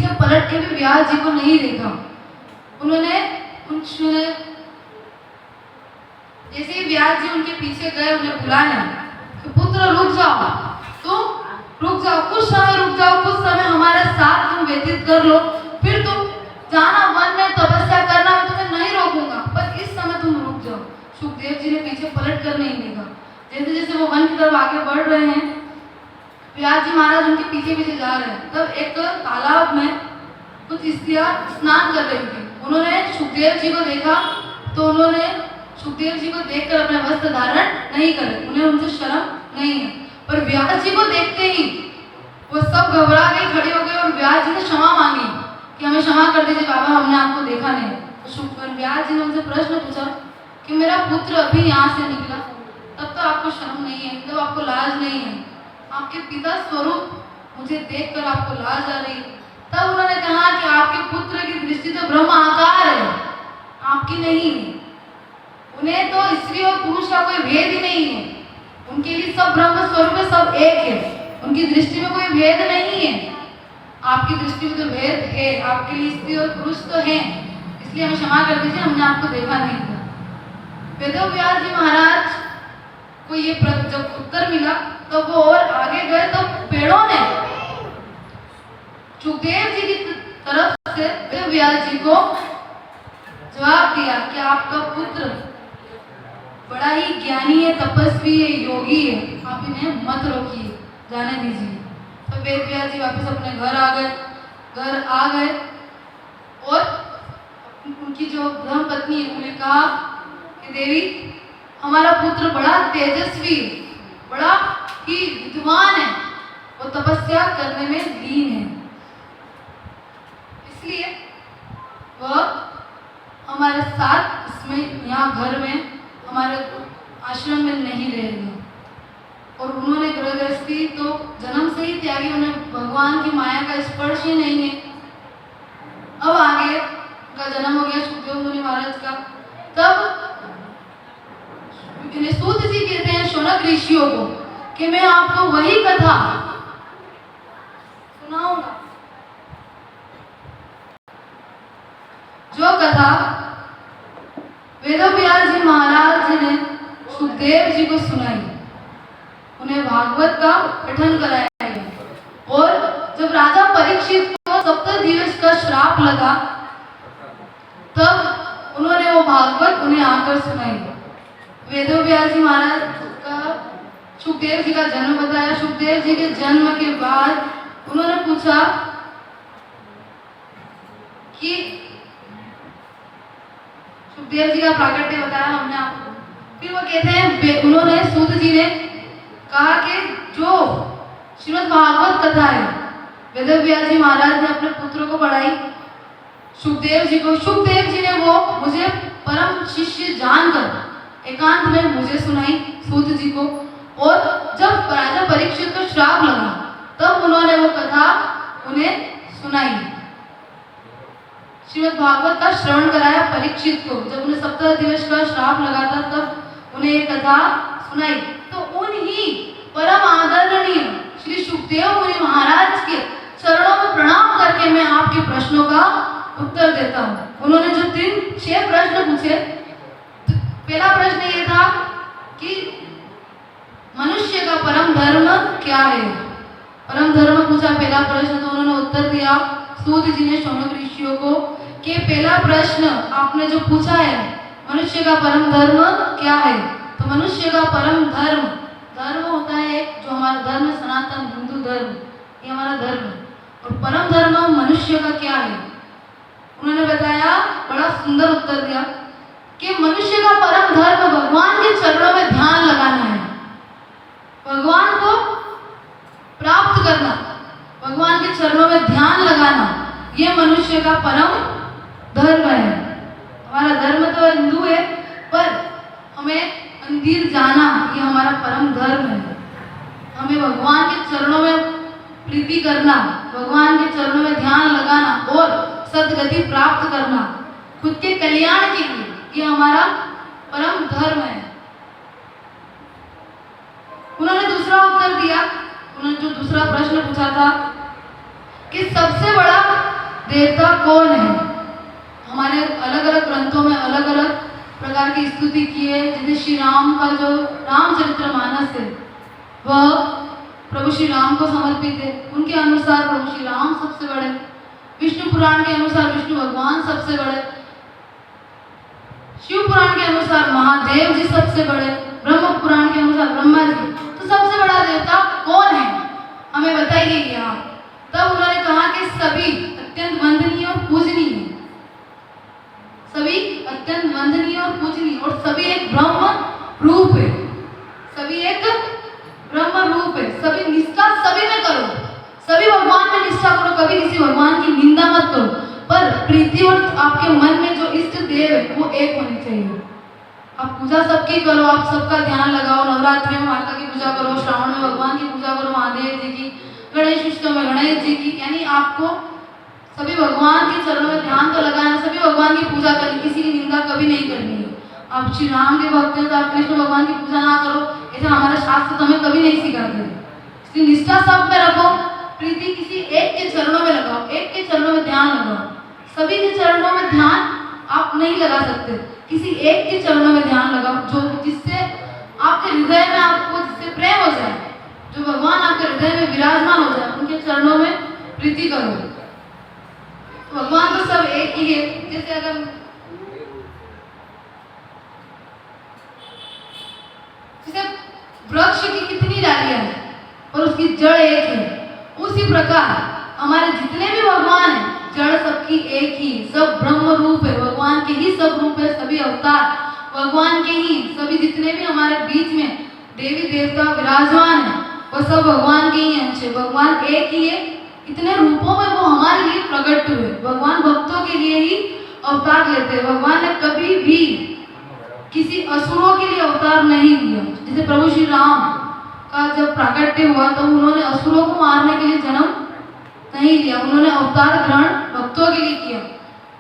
पीछे पलट के भी व्यास जी को नहीं देखा। उन्होंने जैसे ही व्यास जी उनके पीछे गए, उन्हें बुलाया कि पुत्र रुक जाओ, तुम रुक जाओ, कुछ समय रुक जाओ, कुछ समय हमारे साथ तुम व्यतीत कर लो, फिर तुम जाना वन में तपस्या करना, मैं तुम्हें नहीं रोकूंगा, पर इस समय तुम रुक जाओ। सुखदेव जी ने पीछे पलट कर नहीं देखा। जैसे जैसे वो वन की तरफ आगे बढ़ रहे हैं, व्यास जी महाराज उनके पीछे पीछे जा रहे हैं, तब एक तालाब में कुछ स्त्रियां स्नान कर रही थी। उन्होंने सुखदेव जी को देखा तो उन्होंने सुखदेव जी को देखकर अपने वस्त्र धारण नहीं करे, उन्हें उनसे शर्म नहीं है। पर व्यास जी को देखते ही वो सब घबरा गई, खड़ी हो गई और व्यास जी ने क्षमा मांगी कि हमें क्षमा कर दीजिए बाबा, हमने आपको देखा नहीं। तो व्यास जी ने उनसे प्रश्न पूछा कि मेरा पुत्र अभी यहाँ से निकला, तब तो आपको शर्म नहीं है, तब आपको लाज नहीं है, आपके पिता स्वरूप मुझे देखकर आपको लाज आ रही है। तब उन्होंने कहा कि आपके पुत्र की दृष्टि तो ब्रह्म आकार है, आपकी नहीं है। उन्हें तो स्त्री और पुरुष का कोई भेद ही नहीं है, उनके लिए सब ब्रह्म स्वरूप है, सब एक है, उनकी दृष्टि में कोई भेद नहीं है। आपकी दृष्टि में तो भेद है, आपके लिए स्त्री और पुरुष तो है, इसलिए हमें क्षमा कर दीजिए, हमने आपको देखा नहीं था। वेदव्यास जी महाराज को ये जब उत्तर मिला तो वो और आगे गए, तो पेड़ों ने सुखदेव जी की तरफ से वेदव्यास जी को जवाब दिया कि आपका पुत्र बड़ा ही ज्ञानी है, तपस्वी है, योगी है, आप इन्हें मत रोकिए, जाने दीजिए। तो वेदव्यास जी वापस अपने घर आ गए और उनकी जो धर्म पत्नी है उन्हें कहा कि देवी, हमारा पुत्र बड़ा तेजस्वी, बड़ा ही विद्वान है, वो तपस्या करने में लीन है, इसलिए वह हमारे साथ इसमें यहाँ घर में हमारे आश्रम में नहीं रहेगा। और उन्होंने गृहस्थी तो जन्म से ही त्यागी, उन्हें भगवान की माया का स्पर्श ही नहीं है। अब आगे का जन्म हो गया सुखदेव मुनि महाराज का, तब सूत जी कहते हैं शौनक ऋषियों को कि मैं आपको वही कथा सुनाऊंगा जो कथा वेदव्यास जी महाराज ने सुखदेव जी को सुनाई, उन्हें भागवत का पठन कराया गया। और जब राजा परीक्षित को 70 दिवस का श्राप लगा, तब उन्होंने वो भागवत उन्हें आकर सुनाई। वेदव्यास जी महाराज का सुखदेव जी का जन्म बताया। सुखदेव जी के जन्म के बाद उन्होंने पूछा कि सुखदेव जी का प्राकट्य बताया हमने आपको। फिर वो कहते हैं, उन्होंने सूत जी ने कहा कि जो श्रीमद् भागवत कथा है वेदव्यास जी महाराज ने अपने पुत्र को पढ़ाई, सुखदेव जी को। सुखदेव जी ने वो मुझे परम शिष्य जानकर एकांत में मुझे सुनाई, सूत जी को। और जब राजा परीक्षित को श्राप लगा, तब उन्होंने वो कथा उन्हें सुनाई, श्रीमद् भागवत का श्रवण कराया परीक्षित को। जब उन्हें 70 दिवस का श्राप लगा था, तब उन्हें ये कथा सुनाई। तो उन्हीं परम आदरणीय श्री सुखदेव मुनि महाराज के चरणों में प्रणाम करके मैं आपके प्रश्नों का उत्तर देता हूँ। उन्होंने जो 6 प्रश्न पूछे, पहला प्रश्न ये था कि मनुष्य का परम धर्म क्या है। परम धर्म पूछा पहला प्रश्न, तो उन्होंने उत्तर दिया सूत जी ने शौनक ऋषियों को कि पहला प्रश्न आपने जो पूछा है मनुष्य का परम धर्म क्या है, तो मनुष्य का परम धर्म होता है जो हमारा धर्म सनातन हिंदू धर्म, ये हमारा धर्म। और परम धर्म मनुष्य का क्या है, उन्होंने बताया, बड़ा सुंदर उत्तर दिया कि मनुष्य का परम धर्म भगवान के चरणों में ध्यान लगाना है, भगवान को प्राप्त करना, भगवान के चरणों में ध्यान लगाना, ये मनुष्य का परम धर्म है। हमारा धर्म तो हिंदू है, पर हमें मंदिर जाना ये हमारा परम धर्म है। हमें भगवान के चरणों में प्रीति करना, भगवान के चरणों में ध्यान लगाना और सद्गति प्राप्त करना खुद के कल्याण के लिए, ये हमारा परम धर्म है। उन्होंने दूसरा उत्तर दिया, उन्होंने जो दूसरा प्रश्न पूछा था कि सबसे बड़ा देवता कौन है। हमारे अलग अलग ग्रंथों में अलग अलग प्रकार की स्तुति की है। जैसे श्री राम का जो रामचरितमानस है वह प्रभु श्री राम को समर्पित है। उनके अनुसार प्रभु श्री राम सबसे बड़े, विष्णु पुराण के अनुसार विष्णु भगवान सबसे बड़े, शिव पुराण के अनुसार महादेव जी सबसे बड़े, ब्रह्म पुराण के अनुसार ब्रह्मा जी। तो सबसे बड़ा देवता कौन है हमें बताइए यहाँ। तब उन्होंने कहा कि सभी अत्यंत वंदनीय और पूजनीय, सभी अत्यंत वंदनीय और पूजनीय, और सभी एक ब्रह्म रूप है, सभी एक ब्रह्म रूप है। सभी निष्ठा सभी में करो, सभी भगवान में निष्ठा करो, कभी किसी भगवान की निंदा मत करो, पर प्रीति और आपके मन में जो इष्ट देव है वो एक होनी चाहिए। आप पूजा सबकी करो, आप सबका ध्यान लगाओ, नवरात्रि में माता की पूजा करो, श्रावण में भगवान की पूजा करो, महादेव जी की, गणेश उत्सव में गणेश जी की, यानी आपको सभी भगवान के चरणों में ध्यान तो लगाना, सभी भगवान की पूजा करनी, किसी की निंदा कभी नहीं करनी है। आप श्री राम के भक्त हैं तो आप कृष्ण भगवान की पूजा ना करो, ऐसा हमारे शास्त्र तो हमें कभी नहीं सिखाते। इसलिए निष्ठा सब में रखो, प्रीति किसी एक के चरणों में लगाओ, एक के चरणों में ध्यान लगाओ। सभी के चरणों में ध्यान आप नहीं लगा सकते, किसी एक के चरणों में ध्यान लगाओ, जो जिससे आपके हृदय में आपको जिससे प्रेम हो जाए, जो भगवान आपके हृदय में विराजमान हो जाए, उनके चरणों में प्रीति करो। भगवान तो सब एक ही है। जैसे अगर जैसे वृक्ष की कितनी डालियां हैं और उसकी जड़ एक है, उसी प्रकार हमारे जितने भी भगवान हैं जड़ सबकी एक ही, सब ब्रह्म रूप है, भगवान के ही सब रूप है, सभी अवतार भगवान के ही, सभी जितने भी हमारे बीच में देवी देवता विराजमान है वो सब भगवान के ही अंश है। भगवान एक ही है, इतने रूपों में वो हमारे लिए प्रकट हुए। भगवान भक्तों के लिए ही अवतार लेते हैं। भगवान ने कभी भी किसी असुरों के लिए अवतार नहीं लिया। जैसे प्रभु श्री राम का जब प्राकट्य हुआ तो उन्होंने असुरों को मारने के लिए जन्म नहीं लिया, उन्होंने अवतार ग्रहण भक्तों के लिए किया।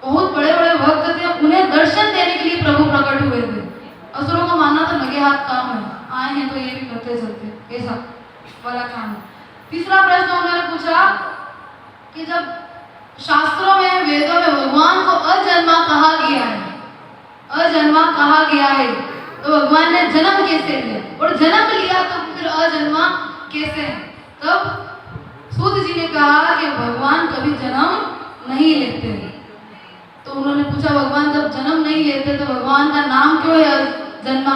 बहुत बड़े बड़े भक्त थे, उन्हें दर्शन देने के लिए प्रभु प्रकट हुए थे। असुरों को मारना तो लगे हाथ काम है, आए हैं तो ये भी करते चलते, ऐसा वाला काम है। तीसरा प्रश्न उन्होंने पूछा कि जब शास्त्रों में वेदों में भगवान को अजन्मा कहा गया है, अजन्मा कहा गया है, तो भगवान ने जन्म कैसे लिया, और जन्म लिया तो फिर अजन्मा कैसे है। तब सूत जी ने कहा कि भगवान कभी जन्म नहीं लेते। तो उन्होंने पूछा भगवान जब जन्म नहीं लेते तो भगवान का नाम क्यों है अजन्मा।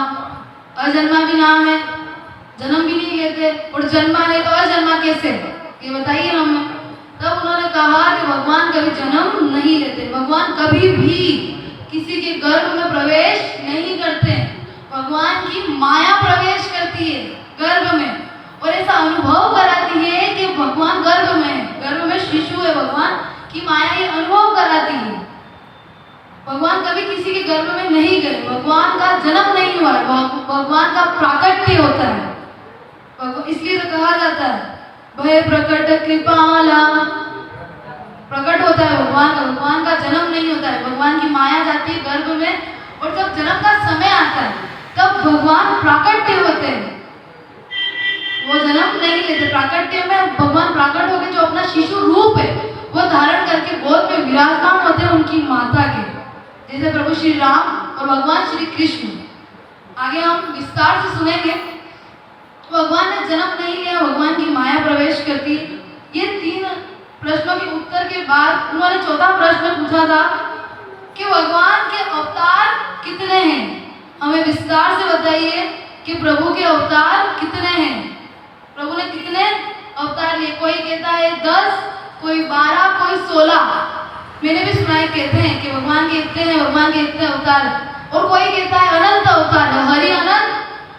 अजन्मा भी नाम है, जन्म भी नहीं लेते, और जन्मा है तो अजन्मा कैसे, ये बताइए हमें। तब उन्होंने कहा कि भगवान कभी जन्म नहीं लेते, भगवान कभी भी किसी के गर्भ में प्रवेश नहीं करते। भगवान की माया प्रवेश करती है गर्भ में, और ऐसा अनुभव कराती है कि भगवान गर्भ में है, गर्भ में शिशु है, भगवान की माया ये अनुभव कराती है। भगवान कभी किसी के गर्भ में नहीं गए, भगवान का जन्म नहीं हुआ है, भगवान का प्राकट्य होता है। इसलिए तो कहा जाता है भय प्रकट कृपाला, प्रकट होता है भगवान का जन्म नहीं होता है, भगवान की माया जाती है गर्भ में, और जब जन्म का समय आता है तब भगवान प्राकट्य होते हैं, वो जन्म नहीं लेते। प्राकट्य में भगवान प्राकट होकर जो अपना शिशु रूप है वो धारण करके गोद में विराजमान होते हैं उनकी माता के, जैसे प्रभु श्री राम और भगवान श्री कृष्ण। आगे हम विस्तार से सुनेंगे। भगवान ने जन्म नहीं लिया, भगवान की माया प्रवेश करती। ये 3 प्रश्नों के उत्तर के बाद उन्होंने चौथा प्रश्न पूछा था कि भगवान के अवतार कितने हैं, हमें विस्तार से बताइए कि प्रभु के अवतार कितने हैं। प्रभु ने कितने अवतार लिए, कोई कहता है 10, कोई 12, कोई 16। मैंने भी सुना है, कहते हैं कि भगवान के इतने हैं, भगवान के इतने अवतार हैं। और कोई कहता है अनंत अवतार है, हरि अनंत,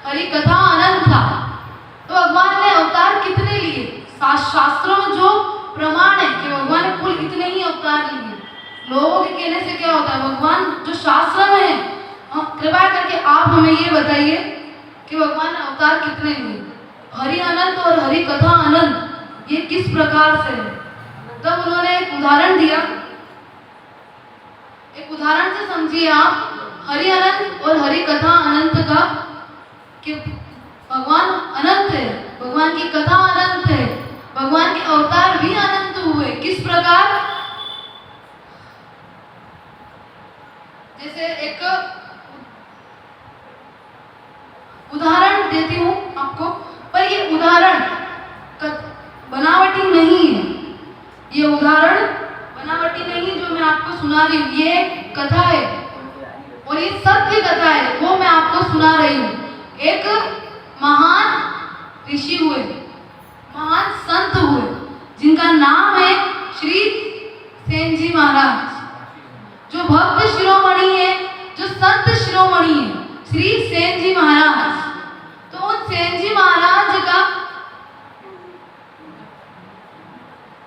हरि कथा अनंत था। तो भगवान ने अवतार कितने लिए, शास्त्रों में जो प्रमाण है कि भगवान ने कुल इतने ही अवतार लिए। लोगों के कहने से क्या होता है, भगवान जो शास्त्र में है, कृपया करके आप हमें ये बताइए कि भगवान ने अवतार कितने लिए। हरि अनंत और हरि कथा अनंत ये किस प्रकार से है। तब उन्होंने एक उदाहरण दिया, एक उदाहरण से समझिए आप हरि अनंत और हरि कथा अनंत का, कि भगवान अनंत है, भगवान की कथा अनंत है, भगवान के अवतार भी अनंत हुए। किस प्रकार, बनावटी नहीं है, ये उदाहरण बनावटी नहीं जो मैं आपको सुना रही हूँ, ये कथा है और ये सत्य कथा है, वो मैं आपको सुना रही हूँ। एक महान ऋषि हुए, महान संत हुए, जिनका नाम है श्री सेन जी महाराज, जो भक्त शिरोमणि है, जो संत शिरोमणि है, श्री सेन जी महाराज। तो उन सेन जी महाराज का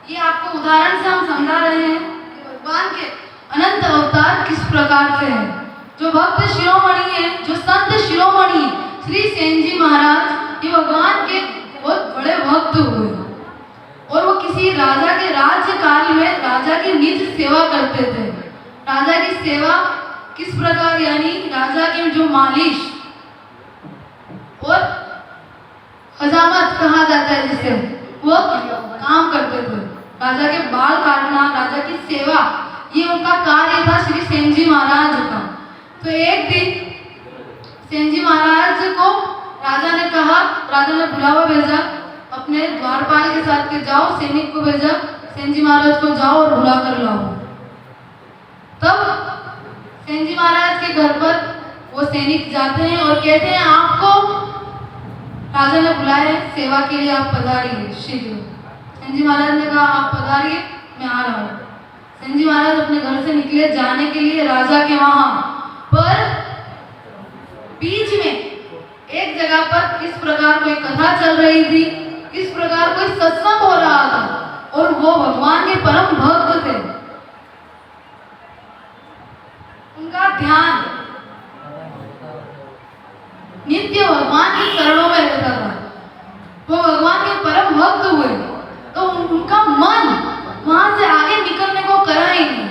ये आपको उदाहरण से हम समझा रहे हैं कि भगवान के अनंत अवतार किस प्रकार से हैं। जो भक्त शिरोमणि है, जो संत शिरोमणि श्री सेन जी महाराज, ये भगवान के बहुत बड़े भक्त हुए और वो किसी राजा के राज्य काल में राजा की निज सेवा करते थे। राजा की सेवा किस प्रकार, यानी राजा के जो मालिश और हजामत कहा जाता है जिसे, वो काम करते थे। राजा के बाल काटना, राजा की सेवा, ये उनका कार्य था श्री सेन जी महाराज का। तो एक दिन सेन जी महाराज को राजा ने कहा, राजा ने बुलावा भेजा अपने द्वारपाल के साथ के जाओ, सैनिक को भेजा, सेन जी महाराज को जाओ और बुला कर लाओ। तब सेन जी महाराज के घर पर वो सैनिक जाते हैं और कहते हैं आपको राजा ने बुलाया है, सेवा के लिए आप पधारिए शीघ्र। सेन जी महाराज ने कहा आप पधारिए, मैं आ रहा हूँ। सेन जी महाराज अपने घर से निकले जाने के लिए राजा के वहां, पर बीच में एक जगह पर इस प्रकार कोई कथा चल रही थी, इस प्रकार कोई सत्संग हो रहा था और वो भगवान के परम भक्त थे। उनका ध्यान नित्य भगवान के चरणों में रहता था, वो भगवान के परम भक्त हुए, तो उनका मन वहां से आगे निकलने को करा ही नहीं।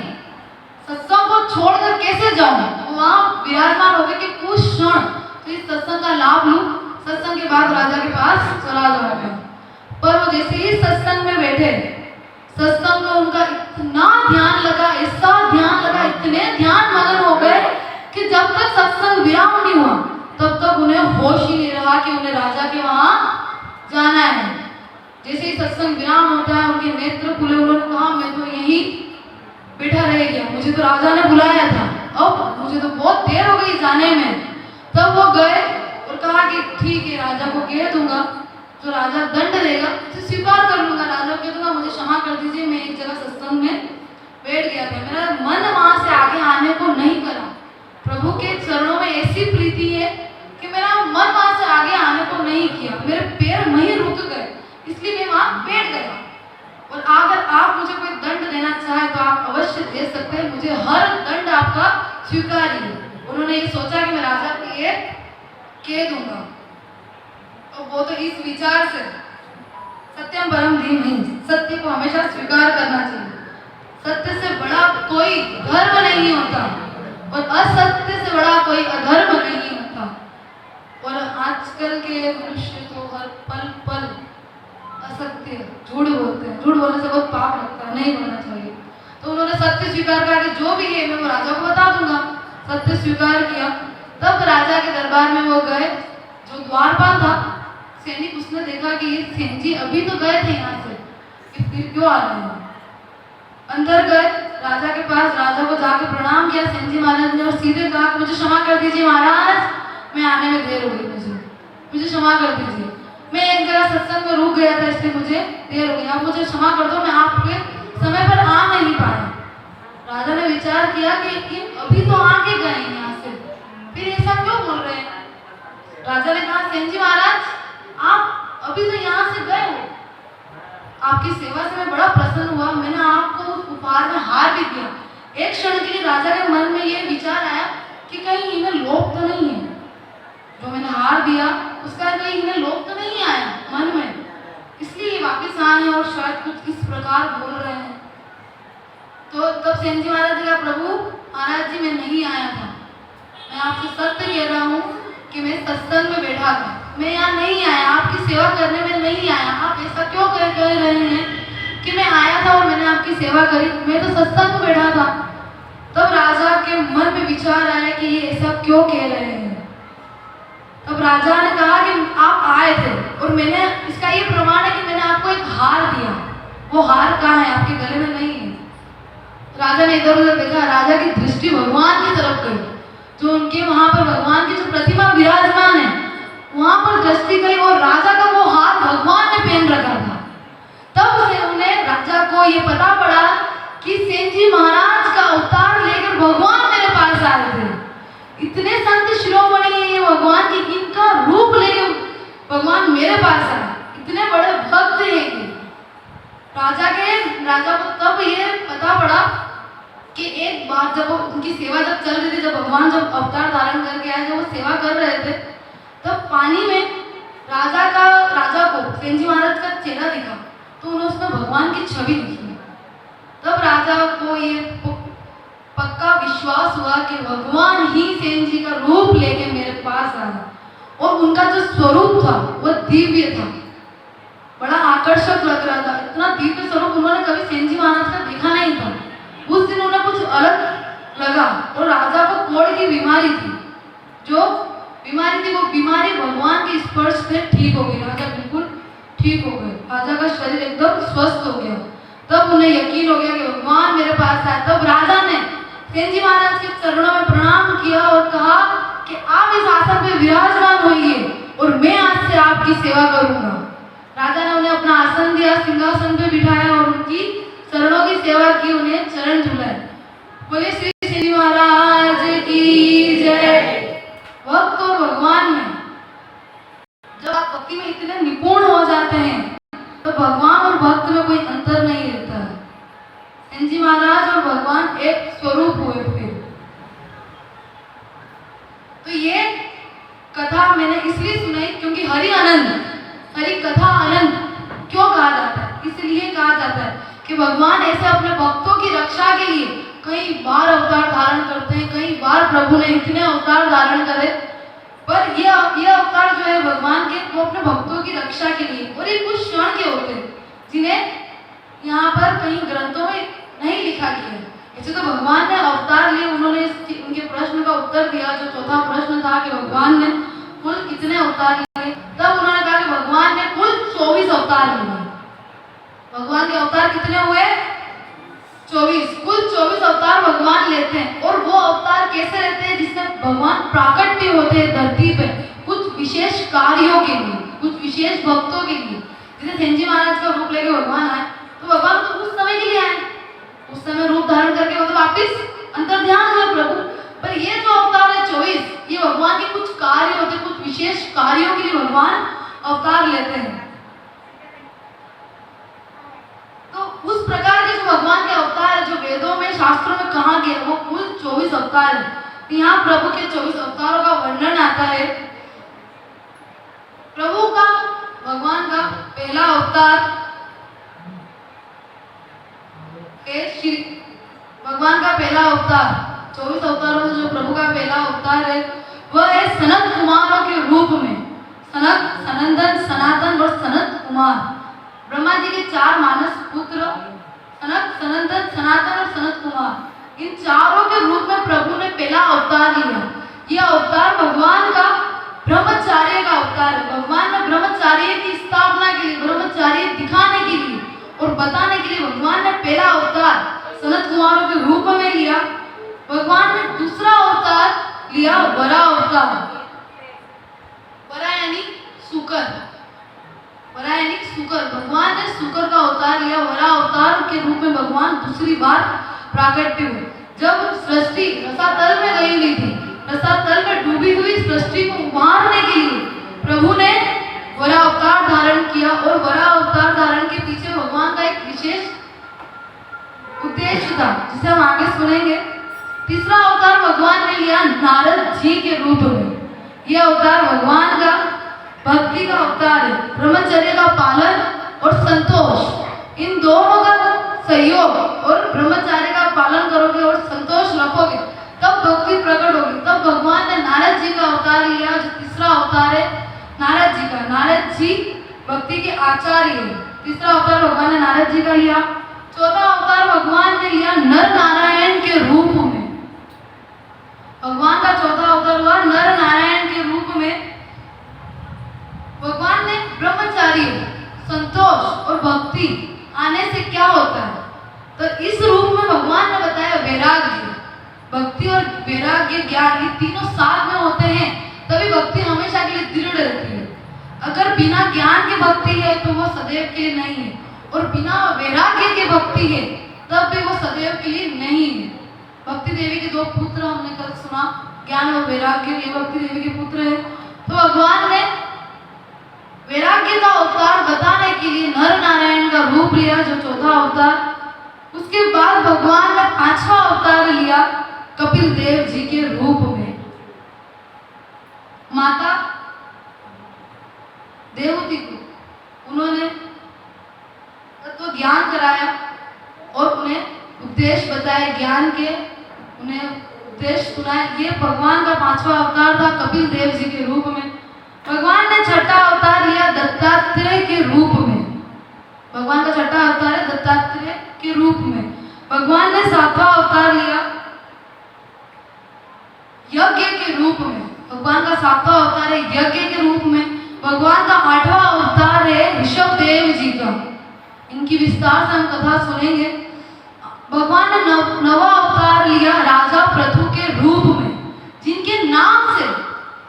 सत्संग को छोड़कर कैसे जाऊं, वहां विराजमान हो गए कि कुछ क्षण तो इस सत्संग का लाभ लूं, सत्संग के बाद राजा के पास चला जाऊंगा। पर वो जैसे ही सत्संग में बैठे, सत्संग में उनका इतना ध्यान लगा, ऐसा ध्यान लगा, इतने ध्यान मगन हो गए कि जब तक सत्संग विराम नहीं हुआ तब तक उन्हें होश ही नहीं रहा कि उन्हें राजा के वहां जाना है। जैसे ही सत्संग विराम होता है, उनके नेत्र खुले, उन्होंने कहा मैं तो यहीं बैठा रह गया, मुझे तो राजा ने बुलाया था, अब मुझे तो बहुत देर हो गई जाने में। तब वो गए और कहा कि ठीक है, राजा को कह दूंगा, जो राजा दंड देगा उसे स्वीकार कर लूंगा। राजा को कह दूंगा मुझे क्षमा कर दीजिए, मैं एक जगह सत्संग में बैठ गया था, मेरा मन वहां से आगे आने को नहीं करा। प्रभु के चरणों में ऐसी प्रीति है कि मेरा मन वहां से आगे आने को नहीं किया, मेरे पैर वहीं रुक गए, इसलिए मैं वहां बैठ गया। और अगर आप मुझे कोई दंड देना चाहे तो आप अवश्य दे सकते हैं, मुझे हर दंड आपका स्वीकार्य है। उन्होंने ये सोचा कि मैं राजा को ये कह दूंगा, और वो तो इस विचार से सत्यम परम धीमहि, सत्य को हमेशा स्वीकार करना चाहिए। सत्य से बड़ा कोई धर्म नहीं होता और असत्य से बड़ा कोई अधर्म नहीं होता। और आजकल के मनुष्य तो हर पल पल असत्य, झूठ बोलते हैं, झूठ बोलने से बहुत पाप लगता है, नहीं बोलना चाहिए। तो उन्होंने सत्य स्वीकार किया कि जो भी है मैं वो राजा को बता दूंगा। सत्य स्वीकार किया। तब राजा के दरबार में वो गए, जो द्वारपाल था सैनिक, उसने देखा कि ये सेन जी अभी तो गए थे यहाँ से, कि फिर क्यों आ रहे हैं। अंदर गए राजा के पास, राजा को जाके प्रणाम किया सेन जी महाराज ने और सीधे कहा कि मुझे क्षमा कर दीजिए महाराज, मैं आने में देर हो गई, मुझे क्षमा कर दीजिए, मैं एक जगह सत्संग में रुक गया था इसलिए मुझे देर हो गई, आप मुझे क्षमा कर दो, मैं आपके समय पर आ नहीं पाया। राजा ने विचार किया कि अभी तो आके गए यहाँ से, फिर ऐसा क्यों बोल रहे हैं। राजा ने कहा सेन जी महाराज आप अभी तो यहाँ से गए हो, आपकी सेवा से मैं बड़ा प्रसन्न हुआ, मैंने आपको उस उपहार में हार भी दिया। एक क्षण के लिए राजा के मन में ये विचार आया कि कहीं इन्हें लोभ तो नहीं है, जो मैंने हार दिया उसका कहीं इन्हें लोभ तो नहीं आया मन में, इसलिए वापिस आए और शायद कुछ इस प्रकार बोल रहे हैं। तो तब सेन जी महाराज ने कहा प्रभु महाराज जी मैं नहीं आया था, मैं आपसे सत्य कह रहा हूँ कि मैं सत्संग में बैठा था, मैं यहाँ नहीं आया, आपकी सेवा करने में नहीं आया। आप ऐसा क्यों कह रहे हैं कि मैं आया था और मैंने आपकी सेवा करी, मैं तो सत्संग में बैठा था। तब राजा के मन में विचार आया कि ये ऐसा क्यों कह रहे हैं। तब राजा ने कहा कि आप आए थे और मैंने, इसका ये प्रमाण है कि मैंने आपको एक हार दिया, वो हार कहाँ है? आपके गले में नहीं है। राजा ने इधर उधर देखा, राजा की दृष्टि भगवान की तरफ गई, जो उनके वहां पर भगवान की जो प्रतिमा विराजमान है वहां पर दृष्टि गई, और राजा का वो हार भगवान ने पहन रखा था। तब से उन्हें राजा को ये पता पड़ा कि सेन जी महाराज का अवतार लेकर भगवान मेरे पास आए थे। इतने संत शिरोमणि है ये भगवान की, इनका रूप लेकर भगवान मेरे पास आए, इतने बड़े भक्त हैं ये। राजा को तब ये पता पड़ा कि एक बार जब उनकी सेवा जब चल रही थी, जब भगवान जब अवतार धारण करके आए, जब वो सेवा कर रहे थे, तब पानी में राजा को सेन जी महाराज का चेहरा दिखा, तो उन्हें उसमें भगवान की छवि दिखी। तब राजा को ये पक्का विश्वास हुआ कि भगवान ही सेन जी का रूप लेके मेरे पास आया, और उनका जो स्वरूप था वो दिव्य था, बड़ा आकर्षक लग रहा था। इतना दिव्य स्वरूप उन्होंने कभी सेन जी महाराज का देखा नहीं था। उस दिन उन्हें कुछ अलग लगा, और राजा को कोढ़ की बीमारी थी, जो बीमारी थी वो बीमारी भगवान के स्पर्श से ठीक हो गई। राजा बिल्कुल ठीक हो गए, राजा का शरीर एकदम स्वस्थ हो गया। तब उन्हें यकीन हो गया कि भगवान मेरे पास आए। तब राजा ने सेन जी महाराज के चरणों में प्रणाम किया और कहा कि आप इस आसन पे विराजमान होइए और मैं आज से आपकी सेवा करूंगा। राजा ने उन्हें अपना आसन दिया, सिंहासन पे बिठाया और उनकी चरणों की सेवा की, उन्हें चरण झुलाए। बोले श्री सेन जी महाराज की जय। भक्त और भगवान में जब आप भक्ति में इतने निपुण हो जाते हैं तो भगवान और भक्त में कोई अंतर नहीं रहता है। सेन जी महाराज और भगवान एक स्वरूप हुए फिर। तो ये कथा मैंने इसलिए सुनाई क्योंकि हरि अनंत, हरि कथा अनंत क्यों कहा जाता है? इसलिए कहा जाता है कि भगवान ऐसे अपने भक्तों की रक्षा के लिए कई बार अवतार धारण करते हैं। कई बार प्रभु ने इतने अवतार धारण करे, पर ये अवतार जो है भगवान के, वो अपने भक्तों की रक्षा के लिए, और ये कुछ क्षण के होते हैं जिन्हें यहाँ पर कहीं ग्रंथों में नहीं लिखा गया है। ऐसे तो भगवान ने अवतार लिए, उन्होंने उनके प्रश्न का उत्तर दिया। जो चौथा प्रश्न था कि भगवान ने कुल कितने अवतार लिए, तब उन्होंने कहा कि भगवान ने कुल 24 अवतार लिए। भगवान के अवतार कितने हुए? 24। कुल 24 अवतार भगवान लेते हैं। और वो अवतार कैसे रहते हैं? जिसमें भगवान प्राकट्य होते हैं धरती पे कुछ विशेष कार्यों के लिए, कुछ विशेष भक्तों के लिए। जैसे सेन जी महाराज का रूप लेके भगवान आए, तो भगवान तो कुछ समय के लिए आए, उस समय रूप धारण करके वो तो वापिस अंतर ध्यान हुए प्रभु। पर ये जो अवतार है 24, ये भगवान के कुछ कार्य होते हैं, कुछ विशेष कार्यों के लिए भगवान अवतार लेते हैं। तो उस प्रकार के जो भगवान के अवतार है, जो वेदों में शास्त्रों में कहा गया, वो कुल 24 अवतार है। यहाँ प्रभु के 24 अवतारों का वर्णन आता है। प्रभु का, भगवान का पहला अवतार श्री भगवान का पहला अवतार, 24 अवतारों में जो प्रभु का पहला अवतार है वह है सनत कुमारों के रूप में। सनत, सनंदन, सनातन और सनत कुमार, ब्रह्मा जी के 4 मानस पुत्र सनत, सनंदन, सनातन और सनत कुमार, इन चारों के रूप में प्रभु ने पहला अवतार लिया। यह अवतार भगवान का ब्रह्मचार्य का अवतार है। भगवान ने ब्रह्मचार्य की स्थापना के लिए, ब्रह्मचार्य दिखाने के लिए और बताने के लिए भगवान ने पहला अवतार सनत कुमारों के रूप में लिया। भगवान ने दूसरा अवतार लिया वरा अवतार। वरा यानी सुकर, वरा यानी सुकर। भगवान ने सुकर का अवतार लिया। वरा अवतार के रूप में भगवान दूसरी बार प्राकट्य हुए। जब सृष्टि रसातल में गई हुई थी, रसातल में डूबी हुई सृष्टि को उबारने के लिए प्रभु ने वरा अवतार धारण किया। और वरा अवतार धारण के पीछे भगवान का एक विशेष उद्देश्य था, जिसे हम आगे सुनेंगे। तीसरा अवतार भगवान ने लिया नारद जी के रूप में। यह अवतार भगवान का भक्ति का अवतार है। ब्रह्मचर्य का पालन और संतोष, इन दोनों का सहयोग, और ब्रह्मचर्य का पालन करोगे और संतोष रखोगे तब भक्ति प्रकट होगी। तब भगवान ने नारद जी का अवतार लिया, जो तीसरा अवतार है नारद जी का। नारद जी भक्ति के आचार्य है। तीसरा अवतार भगवान ने नारद जी का लिया। चौथा अवतार भगवान ने लिया नर नारायण के रूप में। भगवान का चौथा अवतार हुआ नर नारायण के रूप में। भगवान ने ब्रह्मचार्य, संतोष और भक्ति आने से वैराग्य। भक्ति और वैराग्य ज्ञान ये तीनों साथ में होते हैं तभी भक्ति हमेशा के लिए दृढ़ रहती है। अगर बिना ज्ञान के भक्ति है तो वो सदैव के लिए नहीं है, और बिना वैराग्य के भक्ति है तब भी वो सदैव के लिए नहीं है। भक्ति देवी के दो पुत्र हमने कल सुना, ज्ञान और वैराग्य, ये भक्ति देवी के पुत्र है। तो भगवान ने वैराग्य का अवतार बताने के लिए नर नारायण का रूप लिया, जो चौथा अवतार। उसके बाद भगवान ने पांचवा अवतार लिया कपिल देव जी के रूप में। माता देवहूति को उन्होंने तत्व ज्ञान कराया और उन्हें उपदेश बताए, ज्ञान के उन्हें उपदेश सुनाए। ये भगवान का पांचवा अवतार था कपिल देव जी के रूप में। भगवान ने छठा अवतार लिया दत्तात्रेय के रूप में। भगवान का छठा अवतार है दत्तात्रेय के रूप में। भगवान ने सातवां अवतार लिया यज्ञ के रूप में। भगवान का सातवां अवतार है यज्ञ के रूप में। भगवान का आठवां अवतार है ऋषभ देव जी का। इनकी विस्तार से हम कथा सुनेंगे। भगवान ने नवा अवतार लिया राजा पृथु के रूप में, जिनके नाम से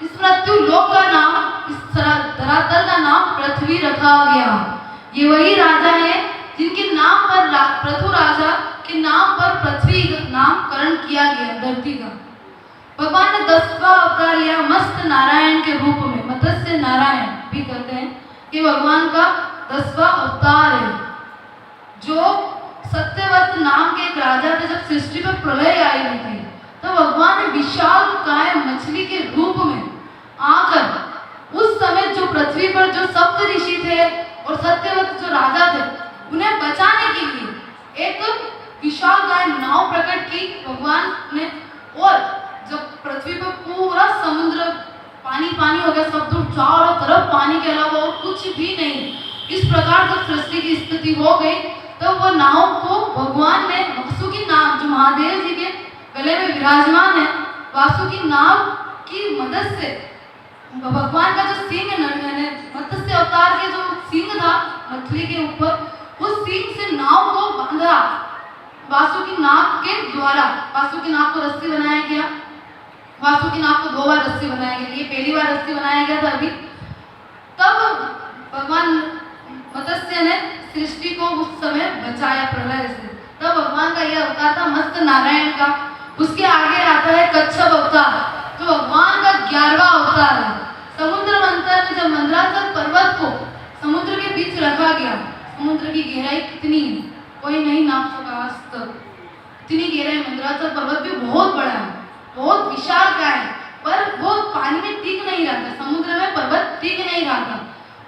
इस मृत्यु लोक का नाम, इस धरातल का नाम पृथ्वी रखा गया। ये वही राजा है जिनके नाम पर पृथु राजा के नाम पर पृथ्वी नामकरण किया गया धरती का। भगवान ने 10वां अवतार लिया मत्स्य नारायण के रूप में। मत्स्य नारायण भी कहते हैं कि भगवान का 10वां अवतार है, जो सत्यवत नाम के एक राजा थे। जब सृष्टि पर प्रलय आई हुई थी तो भगवान ने विशाल काय मछली के रूप में आकर उस समय जो पृथ्वी पर जो सप्त ऋषि थे और सत्यवत जो राजा थे उन्हें बचाने के लिए एक विशाल काय नाव प्रकट की भगवान ने। और जब पृथ्वी पर पूरा समुद्र पानी पानी हो गया, सब दूर चारों तरफ पानी के अलावा और कुछ भी नहीं, इस प्रकार जब सृष्टि की स्थिति हो गई तो वो नाव को भगवान ने वासुकी नाव, जो महादेव जी के गले में विराजमान है, वासुकी नाव की मदद से भगवान का जो सिंह है, मत्स्य अवतार के जो सिंह था मछली के ऊपर, उस सिंह से नाव को बांधा वासुकी नाव के द्वारा। वासुकी नाव को रस्सी बनाया गया। वासुकी नाव को 2 बार रस्सी बनाया गया। ये पहली बार रस्सी बनाया गया था अभी। तब भगवान मत्स्य ने सृष्टि को उस समय बचाया प्रलय से। तब भगवान का यह अवतार था मत्स्य नारायण का। उसके आगे आता है कच्छप अवतार, जो भगवान का 11वां अवतार है। समुद्र मंथन में जब मंदराचल पर्वत को समुद्र के बीच रखा गया, समुद्र की गहराई कितनी है कोई नहीं नाप सका आज तक। इतनी गहराई, मंदराचल पर्वत भी बहुत बड़ा है, बहुत विशाल का है, पर वो पानी में टिक नहीं रहा था, समुद्र में पर्वत टिक नहीं रहा था।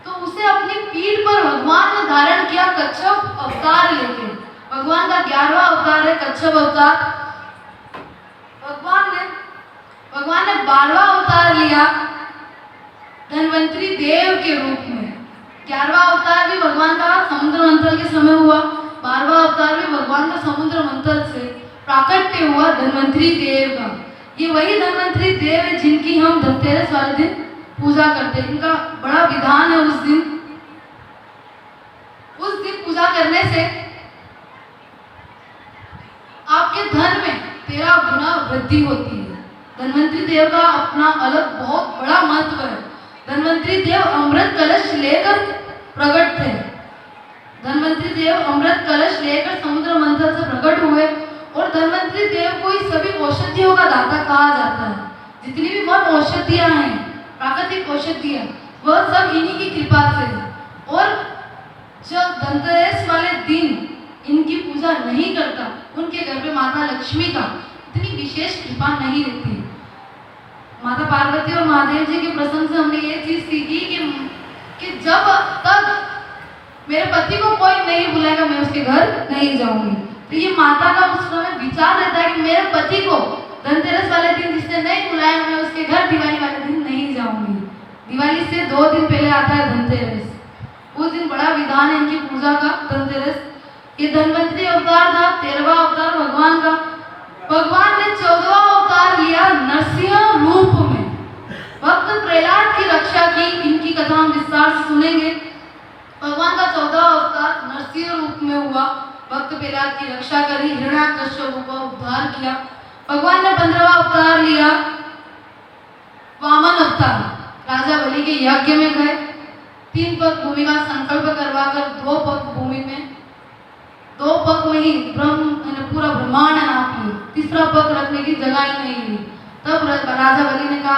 तो उसे अपनी पीठ पर भगवान ने धारण किया कच्छप अवतार लेके। भगवान का 11वां अवतार है कच्छप अवतार। भगवान ने 12वां अवतार लिया धन्वंतरी देव के रूप में। 11वां अवतार भी भगवान का समुद्र मंथन के समय हुआ। 12वां अवतार भी भगवान का समुद्र मंथन से प्राकट्य हुआ धन्वंतरी देव का। ये वही धन्वंतरी देव है जिनकी हम धनतेरस वाले दिन पूजा करते हैं। इनका बड़ा विधान है। उस दिन पूजा करने से आपके धन में 13 गुना वृद्धि होती है। धन्वंतरी देव का अपना अलग बहुत बड़ा महत्व है। धन्वंतरी देव अमृत कलश लेकर प्रकट थे। धन्वंतरी देव अमृत कलश लेकर समुद्र मंथन से प्रकट हुए। और धन्वंतरी देव को ही सभी औषधियों का दाता कहा जाता है। जितनी भी वन औषधियां हैं, प्राकृतिक औषधियां, वह सब इन्हीं की कृपा से है। और जब धनतेरस वाले दिन इनकी पूजा नहीं करता, उनके घर पे माता लक्ष्मी का इतनी विशेष कृपा नहीं रहती। माता पार्वती और महादेव जी के प्रसंग से हमने ये चीज सीखी कि जब तक मेरे पति को कोई नहीं बुलाएगा मैं उसके घर नहीं जाऊंगी। तो ये माता का उस समय विचार रहता है कि मेरे पति को धनतेरस वाले दिन जिसने नहीं बुलाया मैं उसके घर दिवाली वाले दिन नहीं जाऊंगी। दिवाली से 2 दिन पहले आता है धनतेरस। उस दिन बड़ा विधान है इनकी पूजा का। धनतेरस ये धन्वंतरी अवतार था। 13वां अवतार भगवान का। भगवान ने 14वां अवतार लिया नरसिंह रूप में। भक्त प्रहलाद की रक्षा की। इनकी कथा हम विस्तार से सुनेंगे। भगवान का 14वां अवतार नरसिंह रूप में हुआ। भक्त प्रहलाद की रक्षा करी, हिरण्याकश्यप का उद्धार किया। भगवान ने 15वां अवतार लिया, वामन अवतार। राजा बलि के यज्ञ में गए, 3 पग भूमि का संकल्प करवाकर 2 पग भूमि में, 2 पग में ही पूरा ब्रह्मांड नाप लिया, तीसरा पग रखने की जगह ही नहीं मिली। तब राजा बलि ने कहा